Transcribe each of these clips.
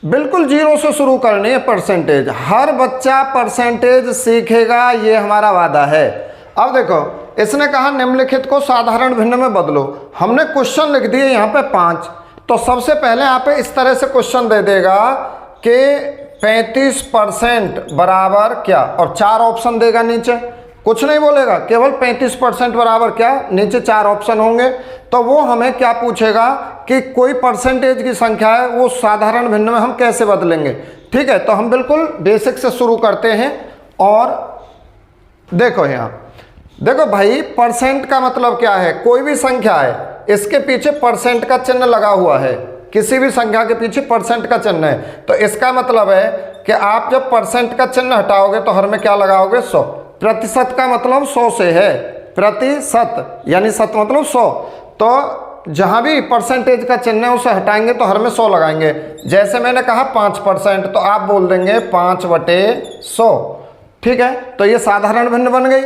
बिल्कुल जीरो से शुरू करनी है परसेंटेज। हर बच्चा परसेंटेज सीखेगा, ये हमारा वादा है। अब देखो इसने कहा निम्नलिखित को साधारण भिन्न में बदलो। हमने क्वेश्चन लिख दिए यहाँ पे 5। तो सबसे पहले यहाँ पे इस तरह से क्वेश्चन दे देगा कि 35% बराबर क्या, और 4 ऑप्शन देगा नीचे, कुछ नहीं बोलेगा, केवल 35% बराबर क्या, नीचे 4 ऑप्शन होंगे। तो वो हमें क्या पूछेगा कि कोई परसेंटेज की संख्या है वो साधारण भिन्न में हम कैसे बदलेंगे। ठीक है, तो हम बिल्कुल बेसिक से शुरू करते हैं। और देखो यहाँ देखो भाई, परसेंट का मतलब क्या है, कोई भी संख्या है इसके पीछे परसेंट का चिन्ह लगा हुआ है, किसी भी संख्या के पीछे परसेंट का चिन्ह है। तो इसका मतलब है कि आप जब परसेंट का चिन्ह हटाओगे तो हर में क्या लगाओगे, 100। प्रतिशत का मतलब 100 से है, प्रतिशत यानी शत मतलब 100। तो जहां भी परसेंटेज का चिन्ह है उसे हटाएंगे तो हर में 100 लगाएंगे। जैसे मैंने कहा 5%, तो आप बोल देंगे 5/100। ठीक है, तो ये साधारण भिन्न बन गई।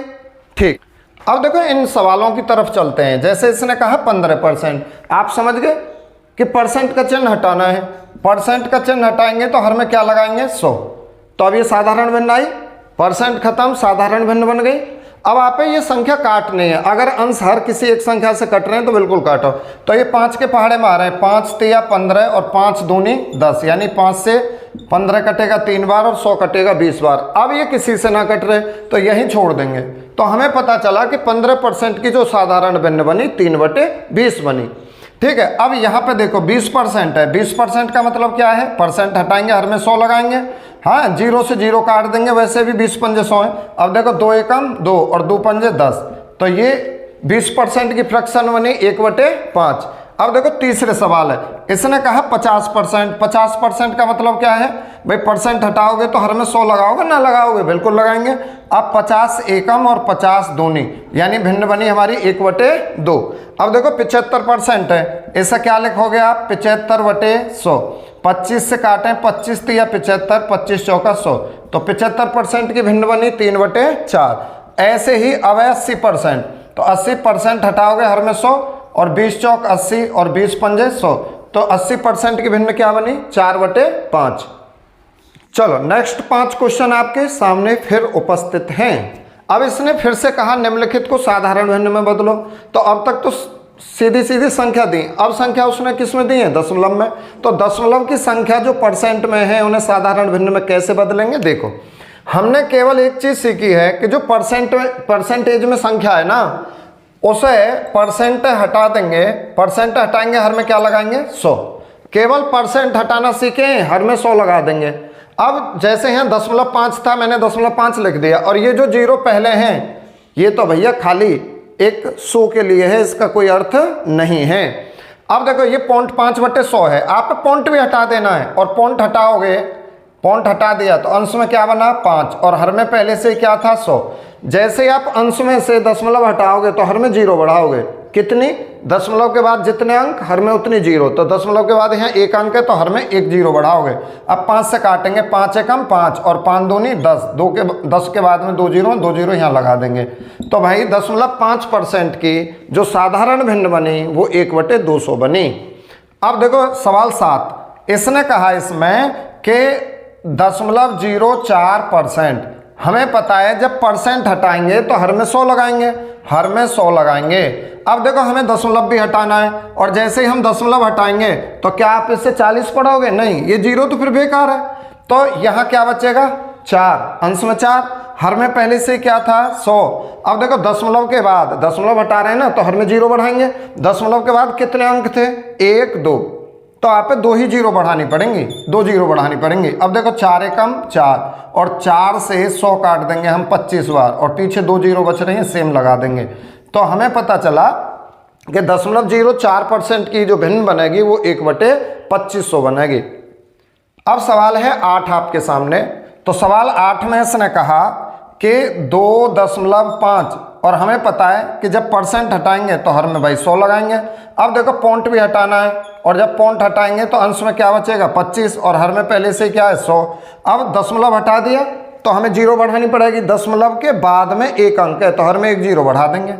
ठीक, अब देखो इन सवालों की तरफ चलते हैं। जैसे इसने कहा 15%, आप समझ गए कि परसेंट का चिन्ह हटाना है, परसेंट का चिन्ह हटाएंगे तो हर में क्या लगाएंगे, 100। तो अब ये साधारण भिन्न आई, परसेंट खत्म, साधारण भिन्न बन गई। अब आप ये संख्या काटनी है, अगर अंश हर किसी एक संख्या से कट रहे हैं तो बिल्कुल काटो। तो ये 5 के पहाड़े में आ रहे हैं, 5 तिया 15 और 5 दूनी 10, यानी 5 से 15 कटेगा 3 बार और 100 कटेगा 20 बार। अब ये किसी से ना कट रहे तो यहीं छोड़ देंगे। तो हमें पता चला कि 15% की जो साधारण भिन्न बनी 3/20 बनी। ठीक है, अब यहाँ पे देखो 20% है, 20% का मतलब क्या है, परसेंट हटाएंगे हर में 100 लगाएंगे। हाँ, 0 से 0 काट देंगे, वैसे भी 20 पंजे 100 है। अब देखो 2 एकम 2 और 2 पंजे 10, तो ये 20% की फ्रैक्शन बनी 1/5। अब देखो तीसरे सवाल है, इसने कहा 50%। 50% का मतलब क्या है भाई, परसेंट हटाओगे तो हर में 100 लगाओगे ना लगाओगे, बिल्कुल लगाएंगे। अब 50 एकम और 50 दूनी, यानी भिन्न बनी हमारी 1/2। अब देखो 75% है, ऐसा क्या लिखोगे आप, 75/100। 25 से काटें, 25 तिया 75, 25 चौका 100, तो 75% की भिन्न बनी 3/4। ऐसे ही अब 80%, तो 80% हटाओगे हर में 100, और 20 चौक 80 और 20 पंजे 100, तो 80% की भिन्न क्या बनी, 4/5। चलो नेक्स्ट 5 क्वेश्चन आपके सामने फिर उपस्थित हैं। अब इसने फिर से कहा निम्नलिखित को साधारण भिन्न में बदलो। तो अब तक तो सीधी सीधी संख्या दी, अब संख्या उसने किस में दी है, दशमलव में। तो दशमलव की संख्या जो परसेंट में है उन्हें साधारण भिन्न में कैसे बदलेंगे। देखो हमने केवल एक चीज सीखी है कि जो परसेंटेज में संख्या है ना, उसे परसेंट हटा देंगे, परसेंट हटाएंगे हर में क्या लगाएंगे, 100। केवल परसेंट हटाना सीखे, हर में 100 लगा देंगे। अब जैसे यहाँ 0.5 था, मैंने 0.5 लिख दिया, और ये जो 0 पहले हैं ये तो भैया खाली एक 100 के लिए है, इसका कोई अर्थ नहीं है। अब देखो ये 0.5/100 है, आप पॉइंट भी हटा देना है, और पॉइंट हटाओगे, पॉइंट हटा दिया तो अंश में क्या बना 5, और हर में पहले से क्या था 100। जैसे ही आप अंश में से दशमलव हटाओगे तो हर में 0 बढ़ाओगे, कितनी, दशमलव के बाद जितने अंक हर में उतनी 0, तो दशमलव के बाद यहाँ 1 अंक है तो हर में 1 0 बढ़ाओगे। अब 5 से काटेंगे, 5 एकम 5 और 5 दूनी 10, 10 के बाद में 2 0 यहाँ लगा देंगे। तो भाई 0.5% की जो साधारण भिन्न बनी वो 1/200 बनी। अब देखो सवाल 7, इसने कहा इसमें कि 0.04%, हमें पता है जब परसेंट हटाएंगे तो हर में 100 लगाएंगे, हर में 100 लगाएंगे। अब देखो हमें दशमलव भी हटाना है, और जैसे ही हम दशमलव हटाएंगे तो क्या आप इससे 40 पढ़ोगे, नहीं, ये 0 तो फिर बेकार है। तो यहाँ क्या बचेगा, 4, अंश में 4, हर में पहले से क्या था 100। अब देखो दशमलव के बाद, दशमलव हटा रहे हैं ना तो हर में 0 बढ़ाएंगे, दशमलव के बाद कितने अंक थे, 1 2, तो आप पे 2 ही 0 बढ़ानी पड़ेंगी, 2 0 बढ़ानी पड़ेंगी। अब देखो 4 एकम 4, और 4 से 100 काट देंगे हम 25 बार, और पीछे 2 0 बच रहे हैं, सेम लगा देंगे। तो हमें पता चला कि 0.04% की जो भिन्न बनेगी वो 1/2500 बनेगी। अब सवाल है 8 आपके सामने। तो सवाल 8 में इसने कहा कि 2.5, और हमें पता है कि जब परसेंट हटाएंगे तो हर में भाई 100 लगाएंगे। अब देखो पॉइंट भी हटाना है, और जब पॉइंट हटाएंगे तो अंश में क्या बचेगा 25, और हर में पहले से क्या है 100। अब दशमलव हटा दिया तो हमें 0 बढ़ानी पड़ेगी, दशमलव के बाद में 1 अंक है तो हर में 1 0 बढ़ा देंगे।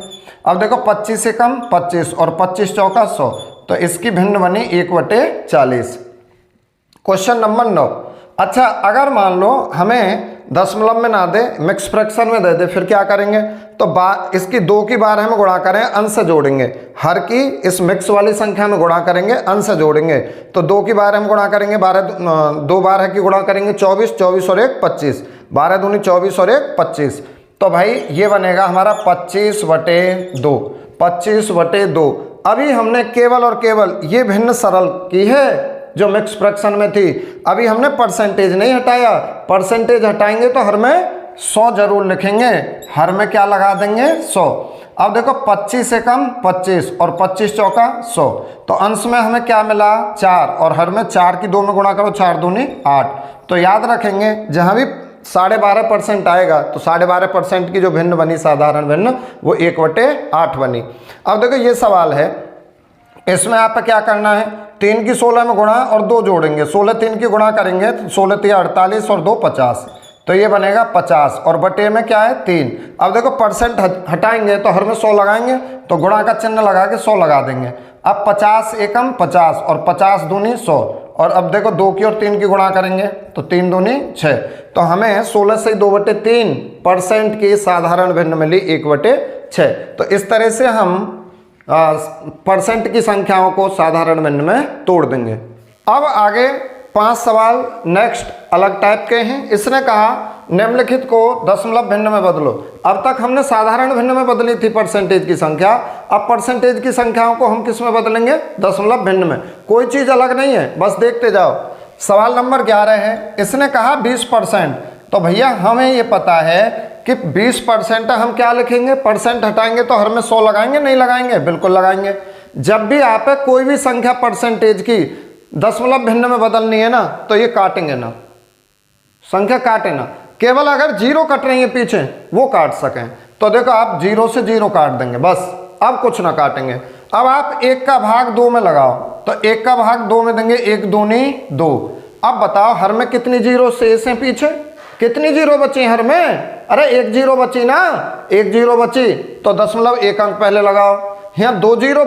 अब देखो 25 से कम 25, और 25 चौका 100, तो इसकी भिन्न बनी 1/40। Question number 9। अच्छा, अगर मान लो हमें दशमलव में ना दे, मिक्स फ्रैक्शन में दे दे, फिर क्या करेंगे? तो इसकी 2 की 12 में गुणा करें, अंश से जोड़ेंगे। हर की इस मिक्स वाली संख्या में गुणा करेंगे, अंश से जोड़ेंगे। तो 2 की 12 में गुणा करेंगे, 2 12 की गुणा करेंगे 24, 24 और 1 25, 12 दूनी 24 और 1 25। तो भाई ये बनेगा हमारा 25/2, 25/2। अभी हमने केवल और केवल ये भिन्न सरल की है जो मिक्स फ्रैक्शन में थी। अभी हमने परसेंटेज नहीं हटाया, परसेंटेज हटाएंगे तो हर में 100 जरूर लिखेंगे, हर में क्या लगा देंगे? 100। अब देखो 25 से कम 25 और 25 चौका 100, तो अंश में हमें क्या मिला? 4, और हर में 4 की 2 में गुणा करो, 4 दूनी 8। तो याद रखेंगे जहाँ भी 12.5% आएगा तो 12.5% की जो भिन्न बनी साधारण भिन्न वो 1/8 बनी। अब देखो ये सवाल है, इसमें आपको क्या करना है? 3 की 16 में गुणा और 2 जोड़ेंगे, 16 3 की गुणा करेंगे तो 16 3 48 और 2 50, तो ये बनेगा 50, और बटे में क्या है? 3। अब देखो परसेंट हटाएंगे तो हर में 100 लगाएंगे, तो गुणा का चिन्ह लगा के 100 लगा देंगे। अब 50 एकम 50 और 50 दूनी 100, और अब देखो 2 की और 3 की गुणा करेंगे तो 3 दूनी 6, तो हमें 16 से 2/3% की साधारण भिन्न मिली 1/6। तो इस तरह से हम परसेंट की संख्याओं को साधारण भिन्न में तोड़ देंगे। अब आगे 5 सवाल नेक्स्ट अलग टाइप के हैं। इसने कहा निम्नलिखित को दशमलव भिन्न में बदलो। अब तक हमने साधारण भिन्न में बदली थी परसेंटेज की संख्या, अब परसेंटेज की संख्याओं को हम किस में बदलेंगे? दशमलव भिन्न में। कोई चीज़ अलग नहीं है, बस देखते जाओ। सवाल नंबर 11 है, इसने कहा 20%। तो भैया हमें ये पता है कि 20% हम क्या लिखेंगे? परसेंट हटाएंगे तो हर में 100 लगाएंगे, नहीं लगाएंगे? बिल्कुल लगाएंगे। जब भी आप कोई भी संख्या परसेंटेज की दशमलव भिन्न में बदलनी है ना, तो ये काटेंगे ना, संख्या काटे ना, केवल अगर 0 कट रही है पीछे वो काट सकें। तो देखो आप 0 से 0 काट देंगे बस, अब कुछ ना काटेंगे। अब आप 1 का भाग 2 में लगाओ, तो 1 का भाग 2 में देंगे, 1 दूनी 2। अब बताओ हर में कितनी 0 शेष हैं? पीछे कितनी 0 बची हर में? अरे 1 0 बची ना, 1 0 बची तो दशमलव 1 अंक पहले लगाओ। यहाँ 2 0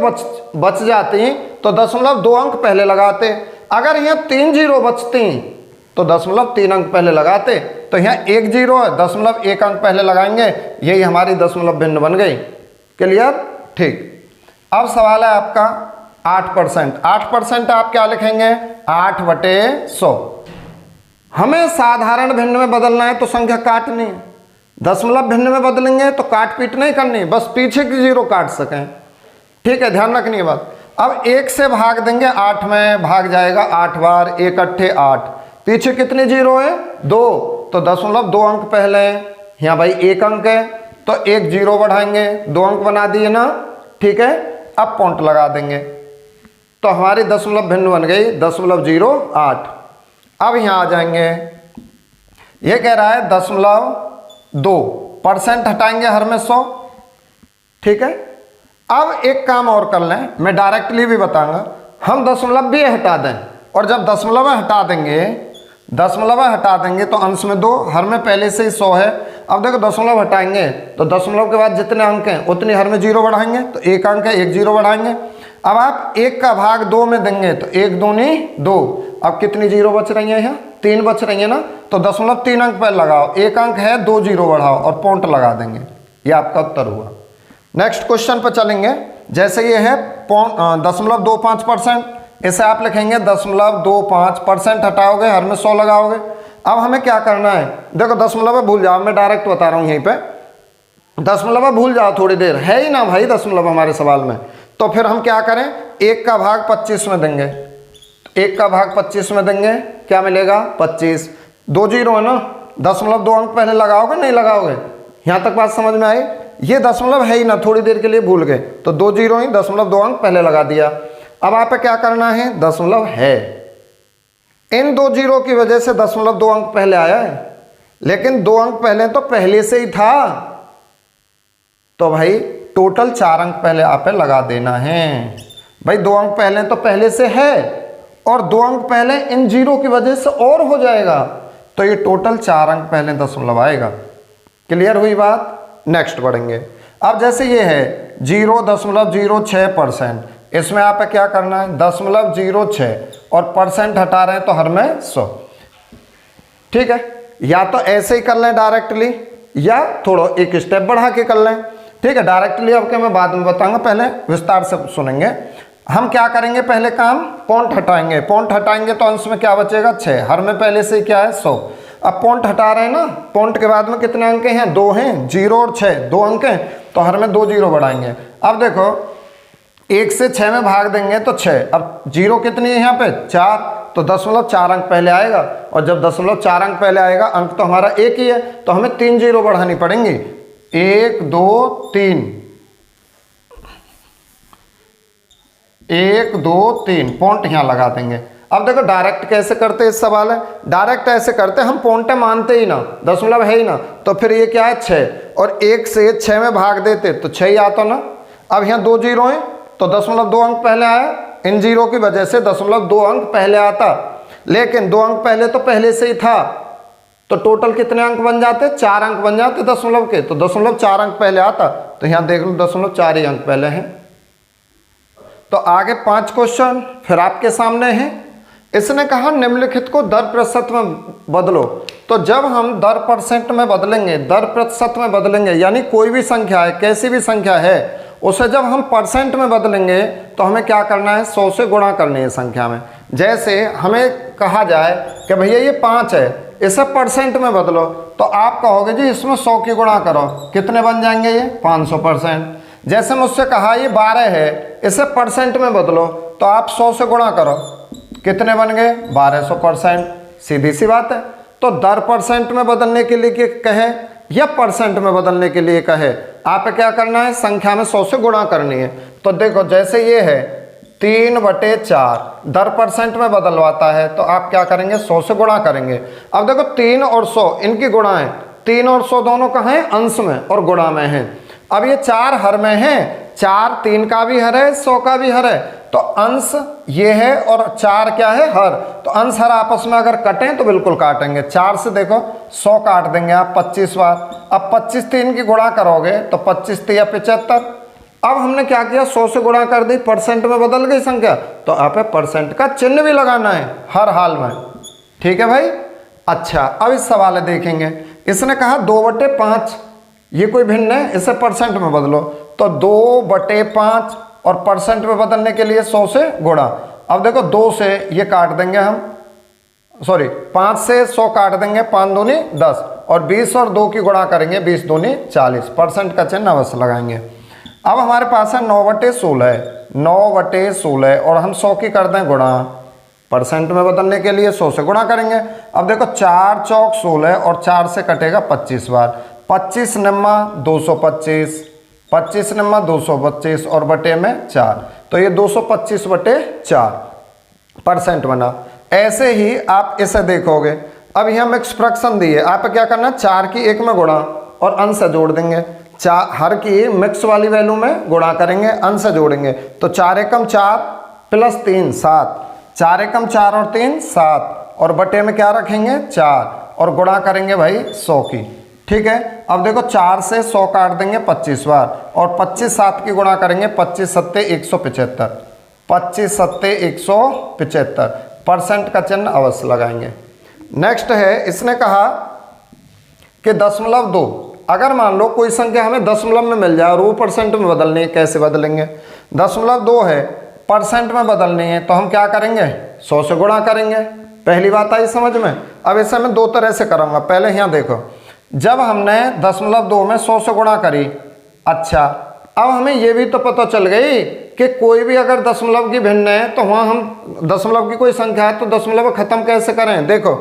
बच जाती तो दशमलव 2 अंक पहले लगाते। अगर यहाँ 3 0 बचती तो दशमलव 3 अंक पहले लगाते। तो यहाँ 1 0 है, दशमलव 1 अंक पहले लगाएंगे, यही हमारी दशमलव भिन्न बन गई। क्लियर? ठीक। अब सवाल है आपका 8%। 8% आप क्या लिखेंगे? 8/100। हमें साधारण भिन्न में बदलना है तो संख्या काटनी है, दशमलव भिन्न में बदलेंगे तो काट पीट नहीं करनी, बस पीछे की 0 काट सकें। ठीक है, ध्यान रखनी है बात। अब 1 से भाग देंगे, 8 में भाग जाएगा 8 बार, 1 8 8। पीछे कितनी 0 है? 2, तो दशमलव 2 अंक पहले हैं। यहाँ भाई 1 अंक है तो 1 0 बढ़ाएंगे, 2 अंक बना दिए ना। ठीक है, अब पॉइंट लगा देंगे तो हमारी दशमलव भिन्न बन गई 0.08। अब यहाँ आ जाएंगे, ये कह रहा है 0.2%, हटाएंगे हर में 100। ठीक है, अब एक काम और कर लें, मैं डायरेक्टली भी बताऊंगा। हम दशमलव भी हटा दें, और जब दशमलव हटा देंगे तो अंश में 2, हर में पहले से ही 100 है। अब देखो दशमलव हटाएंगे तो दशमलव के बाद जितने अंक हैं उतनी हर में 0 बढ़ाएंगे, तो 1 अंक है, 1 0 बढ़ाएंगे। अब आप 1 का भाग 2 में देंगे तो 1 दूनी 2। अब कितनी 0 बच रही है? यहाँ 3 बच रही है ना, तो दशमलव 3 अंक पर लगाओ, 1 अंक है, 2 0 बढ़ाओ और पॉइंट लगा देंगे। ये आपका उत्तर हुआ। नेक्स्ट क्वेश्चन पर चलेंगे। जैसे ये है 0.25%, इसे आप लिखेंगे 0.25%, हटाओगे हर में 100 लगाओगे। अब हमें क्या करना है? देखो दशमलव भूल जाओ, मैं डायरेक्ट बता रहा हूँ यहीं पे, दशमलव भूल जाओ, थोड़ी देर है ही ना भाई दशमलव हमारे सवाल में। तो फिर हम क्या करें? 1 का भाग 25 में देंगे, 1 का भाग 25 में देंगे, क्या मिलेगा? 25। 2 0 है ना, दशमलव 2 अंक पहले लगाओगे, नहीं लगाओगे? यहाँ तक बात समझ में आई? ये दशमलव है ही ना, थोड़ी देर के लिए भूल गए, तो 2 0 ही, दशमलव 2 अंक पहले लगा दिया। अब आप क्या करना है? दशमलव है, इन 2 0 की वजह से दशमलव 2 अंक पहले आया है, लेकिन 2 अंक पहले तो पहले से ही था, तो भाई टोटल 4 अंक पहले आप लगा देना है। भाई 2 अंक पहले तो पहले से है, और 2 अंक पहले इन 0 की वजह से और हो जाएगा, तो ये टोटल 4 अंक पहले दशमलव आएगा। क्लियर हुई बात? नेक्स्ट बढ़ेंगे। अब जैसे ये है 0.06%, इसमें आप क्या करना है 0.06 और परसेंट हटा रहे हैं तो हर में 100। ठीक है, या तो ऐसे ही कर लें डायरेक्टली या थोड़ा एक स्टेप बढ़ा के कर लें। ठीक है, डायरेक्टली आपके मैं बाद में बताऊंगा, पहले विस्तार से सुनेंगे। हम क्या करेंगे, पहले काम पॉइंट हटाएंगे। पॉइंट हटाएंगे तो अंश में क्या बचेगा 6, हर में पहले से क्या है 100। अब पॉइंट हटा रहे हैं ना, पॉइंट के बाद में कितने अंक हैं 2 हैं, 0 और 6 2 अंक हैं, तो हर में 2 0 बढ़ाएंगे। अब देखो 1 से 6 में भाग देंगे तो 6, अब 0 कितनी है यहाँ पे 4, तो 0.4 अंक पहले आएगा, और जब 0.4 अंक पहले आएगा अंक तो हमारा 1 ही है, तो हमें 3 0 बढ़ानी पड़ेंगी, 1 2 3, 1 2 3 पॉइंट यहाँ लगा देंगे। अब देखो डायरेक्ट कैसे करते इस सवाल है, डायरेक्ट ऐसे करते हम पॉइंट मानते ही ना, दशमलव है ही ना, तो फिर ये क्या है 6, और 1 से 6 में भाग देते तो 6 ही आता ना। अब यहाँ 2 0 हैं तो 0.2 अंक पहले आया, इन 0 की वजह से 0.2 अंक पहले आता, लेकिन 2 अंक पहले तो पहले से ही था, तो टोटल कितने अंक बन जाते 4 अंक बन जाते दशमलव के, तो 0.4 अंक पहले आता, तो यहाँ देख लो 0.4 ही अंक पहले हैं। तो आगे 5 क्वेश्चन फिर आपके सामने हैं। इसने कहा निम्नलिखित को दर प्रतिशत में बदलो। तो जब हम दर परसेंट में बदलेंगे, दर प्रतिशत में बदलेंगे, यानी कोई भी संख्या है, कैसी भी संख्या है, उसे जब हम परसेंट में बदलेंगे तो हमें क्या करना है 100 से गुणा करनी है संख्या में। जैसे हमें कहा जाए कि भैया ये 5 है, इसे परसेंट में बदलो, तो आप कहोगे जी इसमें 100 की गुणा करो, कितने बन जाएंगे ये 500%। जैसे मुझसे कहा ये 12 है, इसे परसेंट में बदलो, तो आप 100 से गुणा करो, कितने बन गए 1200%। सीधी सी बात है। तो दर परसेंट में बदलने के लिए कहे या परसेंट में बदलने के लिए कहे, आप क्या करना है संख्या में 100 से गुणा करनी है। तो देखो जैसे ये है 3/4 दर परसेंट में बदलवाता है, तो आप क्या करेंगे 100 से गुणा करेंगे। अब देखो 3 और 100 इनकी गुणा है, 3 और 100 दोनों कहाँ हैं अंश में और गुणा में हैं। अब ये 4 हर में हैं, 4 3 का भी हर है 100 का भी हर है, तो अंश ये है और 4 क्या है हर, तो अंश हर आपस में अगर कटें तो बिल्कुल काटेंगे। 4 से देखो 100 काट देंगे आप 25 बार, अब 25 3 की गुणा करोगे तो 25 3 75। अब हमने क्या किया 100 से गुणा कर दी, परसेंट में बदल गई संख्या, तो आप परसेंट का चिन्ह भी लगाना है हर हाल में। ठीक है भाई। अच्छा अब इस सवाल देखेंगे, इसने कहा 2/5, ये कोई भिन्न है, इसे परसेंट में बदलो, तो 2/5 और परसेंट में बदलने के लिए 100 से गुणा। अब देखो 2 से ये काट देंगे हम, सॉरी 5 से 100 काट देंगे, 5 दूनी 10, और 20 और 2 की गुणा करेंगे, 20 दूनी 40, परसेंट का चिन्ह अवश्य लगाएंगे। अब हमारे पास है 9/16, 9/16 और हम 100 की कर दें गुणा, परसेंट में बदलने के लिए 100 से गुणा करेंगे। अब देखो 4 चौक 16 और 4 से कटेगा 25 बार, 25 निम्मा 225, 25 निम्मा 225 और बटे में 4, तो ये 225/4 परसेंट बना। ऐसे ही आप इसे देखोगे, अब यहाँ मिक्स फ्रैक्शन दी है, आप क्या करना 4 की 1 में गुणा और अंश से जोड़ देंगे, हर की मिक्स वाली वैल्यू में गुणा करेंगे, अंश से जोड़ेंगे, तो 4 एकम 4 प्लस 3 7, 4 एकम 4 और 3 7, और बटे में क्या रखेंगे 4 और गुणा करेंगे भाई 100 की। ठीक है। अब देखो 4 से 100 काट देंगे 25 बार, और 25 7 की गुणा करेंगे, 25 7 175, 25 7 175, परसेंट का चिन्ह अवश्य लगाएंगे। नेक्स्ट है, इसने कहा कि 0.2, अगर मान लो कोई संख्या हमें दशमलव में मिल जाए और वो परसेंट में बदलनी है, कैसे बदलेंगे 0.2 है परसेंट में बदलनी है, तो हम क्या करेंगे 100 से गुणा करेंगे। पहली बात आई समझ में। अब इसे मैं 2 तरह से करूँगा। पहले यहाँ देखो, जब हमने 0.2 में 100 से गुणा करी, अच्छा अब हमें ये भी तो पता चल गई कि कोई भी अगर दशमलव की भिन्न है तो वहाँ हम दशमलव की कोई संख्या है तो दशमलव खत्म कैसे करें। देखो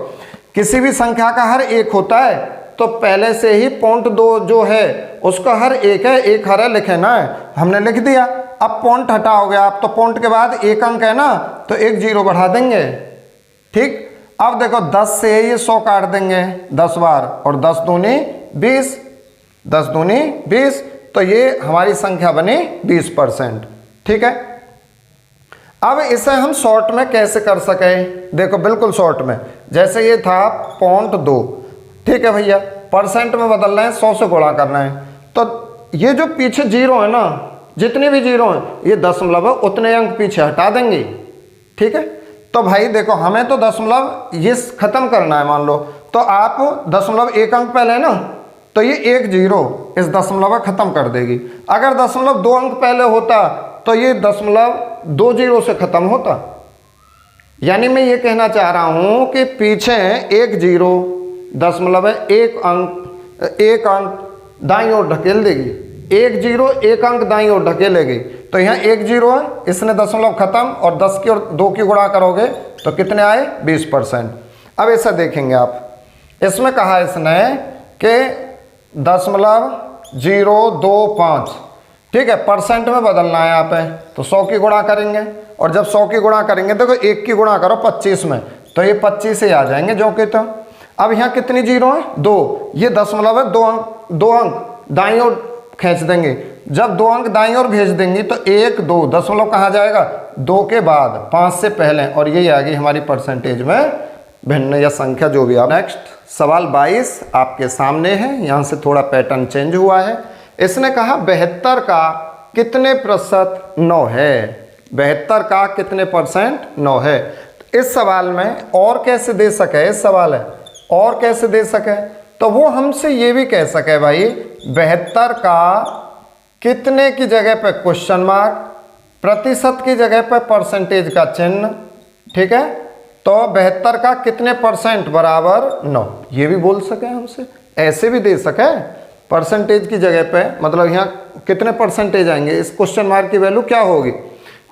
किसी भी संख्या का हर 1 होता है, तो पहले से ही 0.2 जो है उसका हर 1 है, 1 हर है लिखे ना है, हमने लिख दिया। अब पॉइंट हटाओगे आप, तो पॉइंट के बाद 1 अंक है ना, तो 1 0 बढ़ा देंगे। ठीक। अब देखो 10 से ये 100 काट देंगे 10 बार, और 10 दूनी 20, 10 दूनी 20, तो ये हमारी संख्या बनी 20%। ठीक है। अब इसे हम शॉर्ट में कैसे कर सके, देखो बिल्कुल शॉर्ट में, जैसे ये था 0.2, ठीक है भैया, परसेंट में बदलना है 100 से गुणा करना है, तो ये जो पीछे 0 है ना, जितने भी जीरो हैं ये दशमलव है, उतने अंक पीछे हटा देंगे। ठीक है, तो भाई देखो हमें तो दशमलव ये खत्म करना है, मान लो तो आप दशमलव एक अंक पहले ना, तो ये एक जीरो इस दशमलव खत्म कर देगी। अगर दशमलव दो अंक पहले होता तो ये दशमलव दो जीरो से खत्म होता। यानी मैं ये कहना चाह रहा हूं कि पीछे एक जीरो दशमलव एक अंक दाईं ओर ढकेल देगी, एक जीरो एक अंक दाईं ओर ढकेलेगी, तो यहाँ एक जीरो है, इसने दशमलव खत्म, और 10 की और 2 की गुणा करोगे तो कितने आए 20%। अब ऐसा देखेंगे आप, इसमें कहा इसने कि 0.025, ठीक है, परसेंट में बदलना है यहाँ पे, तो 100 की गुणा करेंगे, और जब 100 की गुणा करेंगे देखो एक की गुणा करो 25 में, तो ये 25 से आ जाएंगे जो कि। तो अब यहाँ कितनी जीरो है 2, ये दशमलव है, दो अंक दाईं ओर खींच देंगे, जब 2 अंक दाईं ओर भेज देंगे तो 1 2 दशमलव कहाँ जाएगा 2 के बाद 5 से पहले, और यही आ गई हमारी परसेंटेज में भिन्न या संख्या जो भी। आप नेक्स्ट सवाल 22 आपके सामने है, यहाँ से थोड़ा पैटर्न चेंज हुआ है। इसने कहा 72 का कितने प्रतिशत 9 है, 72 का कितने परसेंट 9 है। इस सवाल में और कैसे दे सके, इस सवाल है और कैसे दे सके, तो वो हमसे ये भी कह सके भाई 72 का कितने की जगह पे क्वेश्चन मार्क, प्रतिशत की जगह पे परसेंटेज का चिन्ह, ठीक है, तो 72 का कितने परसेंट बराबर 9, ये भी बोल सके हमसे, ऐसे भी दे सके परसेंटेज की जगह पे, मतलब यहाँ कितने परसेंटेज आएंगे, इस क्वेश्चन मार्क की वैल्यू क्या होगी।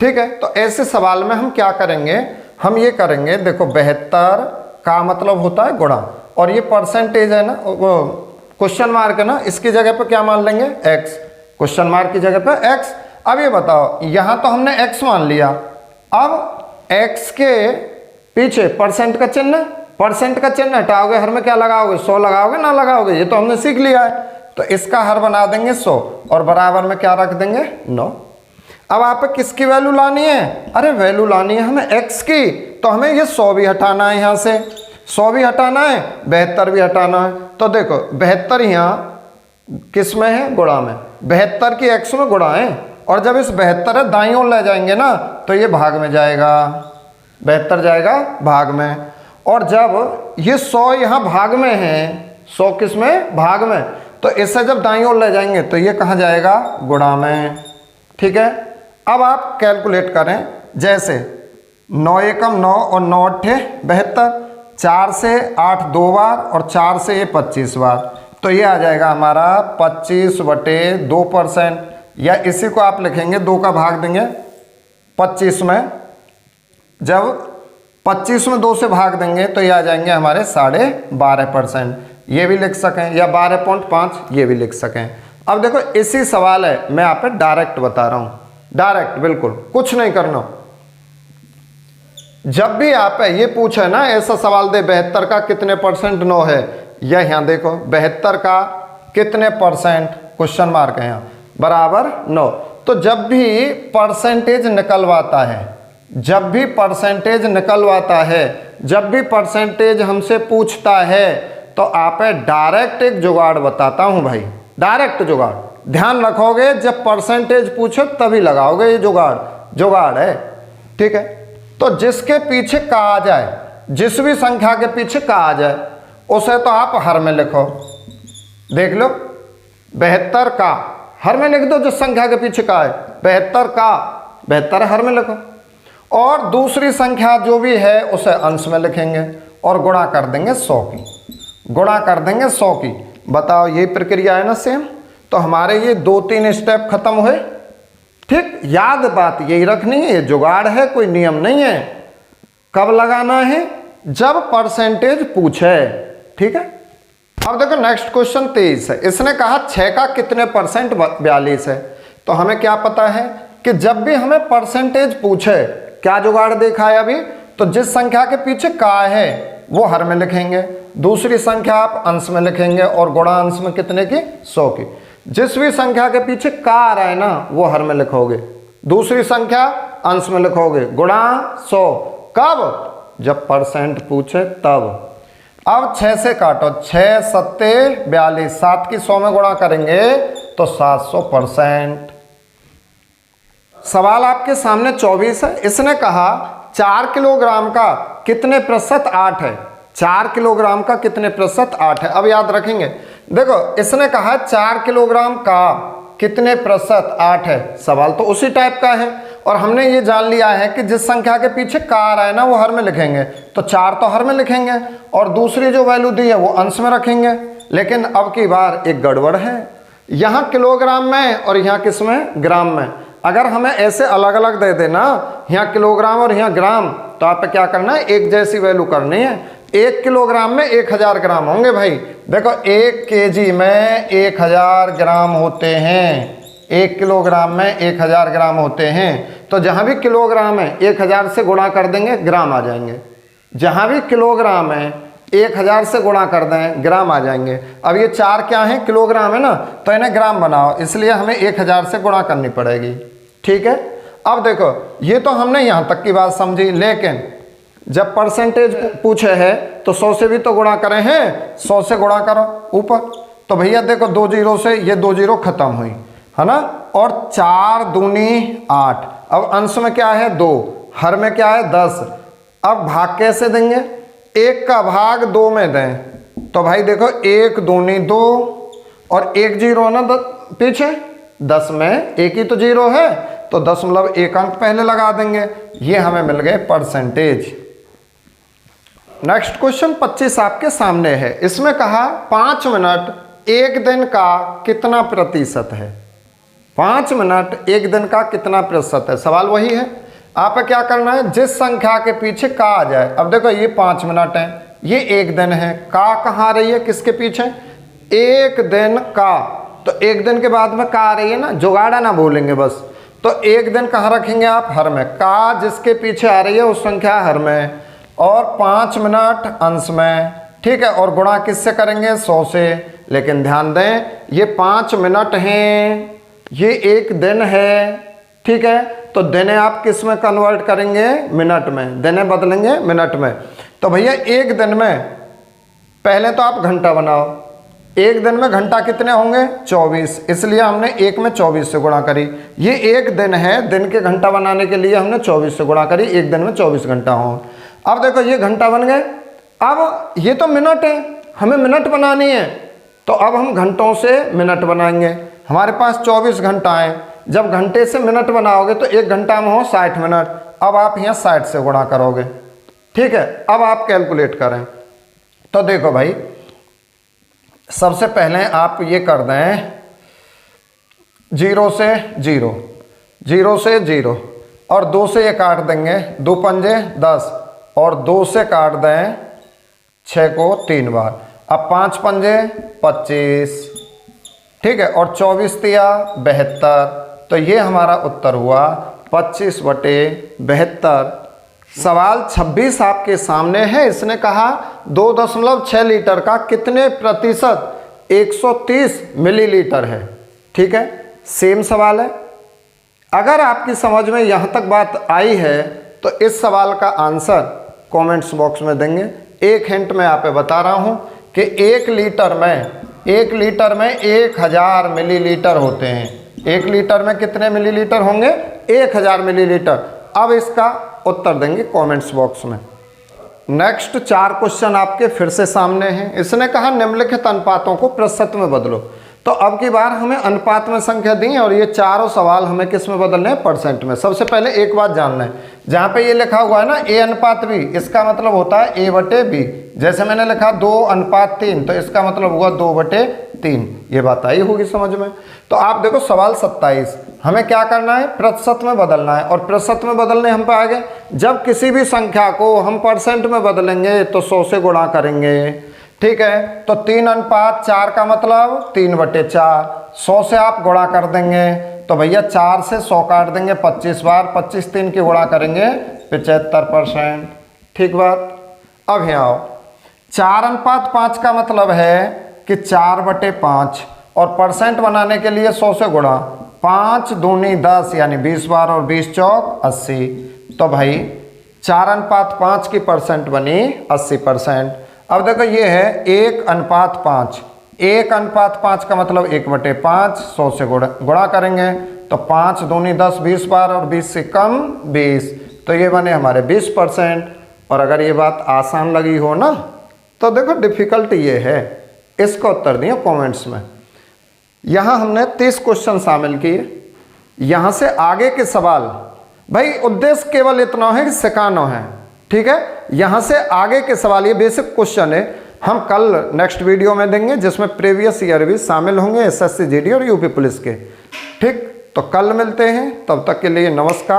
ठीक है, तो ऐसे सवाल में हम क्या करेंगे, हम ये करेंगे, देखो 72 का मतलब होता है गुणा, और ये परसेंटेज है ना, क्वेश्चन मार्क है ना, इसकी जगह पे क्या मान लेंगे x, क्वेश्चन मार्क की जगह पे x। अब ये बताओ, यहाँ तो हमने x मान लिया, अब x के पीछे परसेंट का चिन्ह, परसेंट का चिन्ह हटाओगे, हर में क्या लगाओगे 100 लगाओगे ना लगाओगे, ये तो हमने सीख लिया है, तो इसका हर बना देंगे 100 और बराबर में क्या रख देंगे 9। अब आप किसकी वैल्यू लानी है, अरे वैल्यू लानी है हमें x की, तो हमें ये 100 भी हटाना है, यहाँ से 100 भी हटाना है, 72 भी हटाना है। तो देखो 72 यहाँ किस में है, गुणा में, 72 की x में गुणा है, और जब इस 72 दाईं ओर ले जाएंगे ना तो ये भाग में जाएगा, 72 जाएगा भाग में, और जब ये 100 यहाँ भाग में है, 100 किस में भाग में, तो इससे जब दाईं ओर ले जाएंगे तो ये कहाँ जाएगा गुणा में। ठीक है, अब आप कैलकुलेट करें, जैसे 9 एकम 9 और 9 अट्ठे 72, 4 से 8 2 बार और 4 से ये 25 बार, तो ये आ जाएगा हमारा 25/2%, या इसी को आप लिखेंगे 2 का भाग देंगे 25 में, जब 25 में 2 से भाग देंगे तो ये आ जाएंगे हमारे 12.5%, ये भी लिख सकें, या 12.5 ये भी लिख सकें। अब देखो इसी सवाल है, मैं आप पे डायरेक्ट बता रहा हूँ, डायरेक्ट बिल्कुल कुछ नहीं करना। जब भी आप ये पूछे ना ऐसा सवाल दे 72 का कितने परसेंट 9 है, या यहाँ देखो 72 का कितने परसेंट क्वेश्चन मार्क है यहाँ बराबर 9, तो जब भी परसेंटेज निकलवाता है, जब भी परसेंटेज निकलवाता है, जब भी परसेंटेज हमसे पूछता है, तो आप डायरेक्ट एक जुगाड़ बताता हूँ भाई, डायरेक्ट जुगाड़, ध्यान रखोगे जब परसेंटेज पूछे तभी लगाओगे, ये जुगाड़ है। ठीक है, तो जिसके पीछे का आ जाए, जिस भी संख्या के पीछे का आ जाए उसे तो आप हर में लिखो, देख लो 72 का हर में लिख दो, जिस संख्या के पीछे का है 72 का 72 हर में लिखो, और दूसरी संख्या जो भी है उसे अंश में लिखेंगे और गुणा कर देंगे 100 की, गुणा कर देंगे 100 की। बताओ ये प्रक्रिया है ना सेम, तो हमारे ये 2-3 स्टेप खत्म हुए। ठीक, याद बात यही रखनी है, ये जुगाड़ है, कोई नियम नहीं है। कब लगाना है, जब परसेंटेज पूछे। ठीक है, अब देखो नेक्स्ट क्वेश्चन 23 है, इसने कहा 6 का कितने परसेंट 42 है। तो हमें क्या पता है कि जब भी हमें परसेंटेज पूछे, क्या जुगाड़ देखा है अभी, तो जिस संख्या के पीछे का है वो हर में लिखेंगे, दूसरी संख्या आप अंश में लिखेंगे और गुणा अंश में कितने की 100 की। जिस भी संख्या के पीछे का आ रहा है ना वो हर में लिखोगे, दूसरी संख्या अंश में लिखोगे, गुणा 100। कब, जब परसेंट पूछे तब। अब 6 से काटो, 6 7 42, 7 की 100 में गुणा करेंगे तो 700%। सवाल आपके सामने 24 है। इसने कहा 4 किलोग्राम का कितने प्रतिशत 8 है। 4 किलोग्राम का कितने प्रतिशत 8 है। अब याद रखेंगे, देखो इसने कहा 4 किलोग्राम का कितने प्रतिशत 8 है। सवाल तो उसी टाइप का है और हमने ये जान लिया है कि जिस संख्या के पीछे का आ रहा है ना वो हर में लिखेंगे, तो 4 तो हर में लिखेंगे और दूसरी जो वैल्यू दी है वो अंश में रखेंगे। लेकिन अब की बार एक गड़बड़ है, यहाँ किलोग्राम में और यहाँ किस में, ग्राम में। अगर हमें ऐसे अलग अलग दे देना, यहाँ किलोग्राम और यहाँ ग्राम, तो आप क्या करना है, एक जैसी वैल्यू करनी है। 1 किलोग्राम में 1000 ग्राम होंगे भाई। देखो 1 केजी में 1000 ग्राम होते हैं, 1 किलोग्राम में 1000 ग्राम होते हैं। तो जहाँ भी किलोग्राम है 1000 से गुणा कर देंगे, ग्राम आ जाएंगे। जहाँ भी किलोग्राम है 1000 से गुणा कर दें, ग्राम आ जाएंगे। अब ये 4 क्या है, किलोग्राम है ना, तो इन्हें ग्राम बनाओ, इसलिए हमें 1000 से गुणा करनी पड़ेगी। ठीक है। अब देखो ये तो हमने यहाँ तक की बात समझी, लेकिन जब परसेंटेज पूछे है तो 100 से भी तो गुणा करें हैं, 100 से गुणा करो ऊपर। तो भैया देखो 2 जीरो से ये 2 जीरो खत्म हुई है ना, और 4 दूनी 8। अब अंश में क्या है 2, हर में क्या है 10। अब भाग कैसे देंगे, 1 का भाग 2 में दें, तो भाई देखो 1 दूनी 2 और 1 जीरो है ना पीछे, 10 में 1 ही तो जीरो है, तो 10.1 अंक पहले लगा देंगे। ये हमें मिल गए परसेंटेज। नेक्स्ट क्वेश्चन 25 आपके सामने है। इसमें कहा 5 मिनट 1 दिन का कितना प्रतिशत है। 5 मिनट 1 दिन का कितना प्रतिशत है। सवाल वही है, आप क्या करना है, जिस संख्या के पीछे का आ जाए। अब देखो ये 5 मिनट है, ये 1 दिन है, का कहाँ आ रही है, किसके पीछे, 1 दिन का, तो 1 दिन के बाद में का आ रही है ना, जुगाड़ा ना भूलेंगे बस। तो 1 दिन कहाँ रखेंगे आप, हर में, का जिसके पीछे आ रही है उस संख्या हर में, और 5 मिनट अंश में। ठीक है, और गुणा किससे करेंगे, 100 से। लेकिन ध्यान दें ये 5 मिनट हैं, ये 1 दिन है। ठीक है, तो दिने आप किस में कन्वर्ट करेंगे, मिनट में, दिने बदलेंगे मिनट में। तो भैया 1 दिन में पहले तो आप घंटा बनाओ, 1 दिन में घंटा कितने होंगे, 24, इसलिए हमने 1 में 24 से गुणा करी। ये 1 दिन है, दिन के घंटा बनाने के लिए हमने 24 से गुणा करी, 1 दिन में 24 घंटा हो। अब देखो ये घंटा बन गए। अब ये तो मिनट है, हमें मिनट बनानी है, तो अब हम घंटों से मिनट बनाएंगे। हमारे पास 24 घंटा है, जब घंटे से मिनट बनाओगे तो 1 घंटा में हो 60 मिनट। अब आप यहाँ 60 से गुणा करोगे। ठीक है, अब आप कैलकुलेट करें। तो देखो भाई सबसे पहले आप ये कर दें 0 से 0, 0 से 0, और 2 से ये काट देंगे, 2 पंजे 10, और 2 से काट दें 6 को 3 बार। अब 5 पंजे 25, ठीक है, और 24 तिया 72। तो ये हमारा उत्तर हुआ 25/72। सवाल 26 आपके सामने है। इसने कहा 2.6 लीटर का कितने प्रतिशत 130 मिलीलीटर है। ठीक है, सेम सवाल है। अगर आपकी समझ में यहाँ तक बात आई है तो इस सवाल का आंसर कमेंट्स बॉक्स में देंगे। एक हिंट मैं यहाँ पे बता रहा हूँ कि 1 लीटर में 1000 मिलीलीटर होते हैं। 1 लीटर में कितने मिलीलीटर होंगे, 1000 मिलीलीटर। अब इसका उत्तर देंगे कमेंट्स बॉक्स में। नेक्स्ट 4 क्वेश्चन आपके फिर से सामने हैं। इसने कहा निम्नलिखित अनुपातों को प्रतिशत में बदलो। तो अब की बार हमें अनुपात में संख्या दी और ये चारों सवाल हमें किस में बदलने हैं, परसेंट में। सबसे पहले एक बात जानना है, जहाँ पे ये लिखा हुआ है ना A/B, इसका मतलब होता है A/B। जैसे मैंने लिखा 2:3, तो इसका मतलब हुआ 2/3। ये बात आई होगी समझ में। तो आप देखो सवाल 27, हमें क्या करना है, प्रतिशत में बदलना है। और प्रतिशत में बदलने हम पे आ गए, जब किसी भी संख्या को हम परसेंट में बदलेंगे तो 100 से गुणा करेंगे। ठीक है, तो 3:4 का मतलब 3/4। 100 से आप गुणा कर देंगे तो भैया 4 से 100 काट देंगे 25 बार, 25 3 की गुणा करेंगे 75%। ठीक बात। अब यहाँ आओ, 4:5 का मतलब है कि 4/5, और परसेंट बनाने के लिए 100 से गुणा, 5 दूनी 10 यानी 20 बार, और 20 चौक 80। तो भाई 4:5 की परसेंट बनी 80%। अब देखो ये है 1:5, 1:5 का मतलब 1/5, 100 से गुणा करेंगे तो 5 दूनी 10, 20 बार और 20 से कम 20, तो ये बने हमारे 20%। और अगर ये बात आसान लगी हो ना तो देखो डिफ़िकल्ट ये है, इसका उत्तर दिया कमेंट्स में। यहाँ हमने 30 क्वेश्चन शामिल किए। यहाँ से आगे के सवाल, भाई उद्देश्य केवल इतना है कि सिखाना है, ठीक है। यहाँ से आगे के सवाल, ये बेसिक क्वेश्चन है, हम कल नेक्स्ट वीडियो में देंगे जिसमें प्रीवियस ईयर भी शामिल होंगे, एसएससी जीडी और यूपी पुलिस के। ठीक, तो कल मिलते हैं, तब तक के लिए नमस्कार।